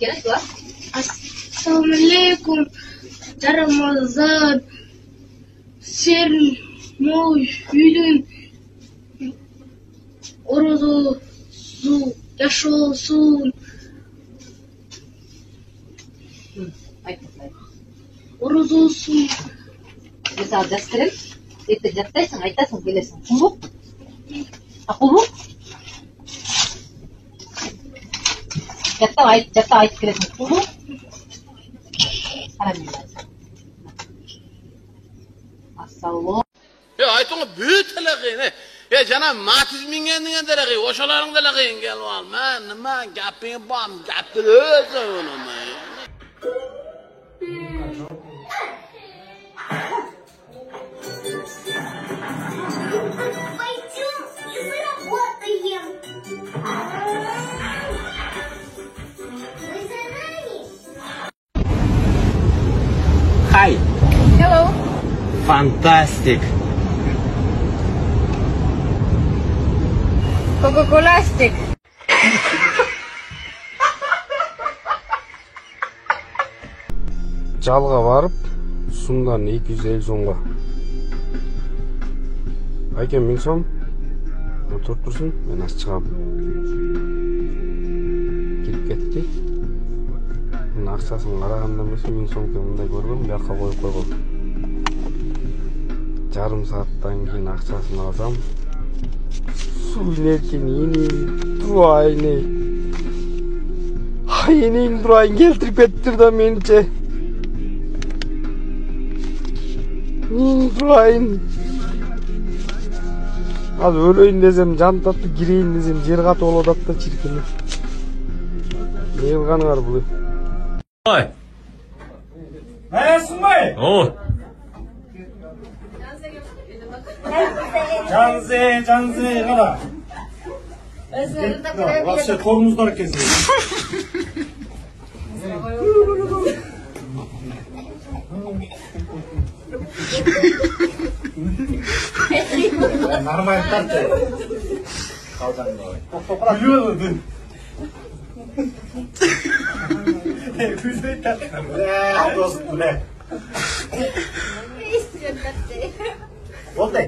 Gerek var. Assalamualaikum. Ramazan. Sen yüzün oruzu yaşolsun. Oruzusun. Mesela desterim. Ete jattaysın, aytasın, gelirsin. Kuluk. Kuluk. Jatta ayet gelirsin. Kuluk. Alhamdulillah. Assalamu. Ya aytыңа бөтелеги. Жана матиз мингендиңе делеги, ошолорун делеги келип ал. Мен нема гапиң бам, гапты өзү онума. Пойдем и заработаем. Вы за нами? Hi. Hello. Fantastic. Coca-Colastic. Жалға барып, сумдан 250 сомға. Айкен 1000 сом. Отырып тұрсын, мен аз шығам. Келіп кетті. Мен ақшасын қарағанда емес, 1000 сом мындай көргім, бияққа қойып қойғым. Жарым сааттан кейін ақшасын алсам, су инеркен енейін тұрайын. Енейін тұрайын келтіріп еттір да менше. Тұрайын. Az өлейін десем, жан татты, кирейін десем, жер қаты ол одатта чиркені. Не қылғаныңар бұл? Ой. Ayasın mı? О. Canze, kala. Вообще torunuzlar kesiyor. Normal tartı. Kaldan da. Biliyor musun? Güzel tartı. Dostum ne? Ne istiyorsun? Oldu.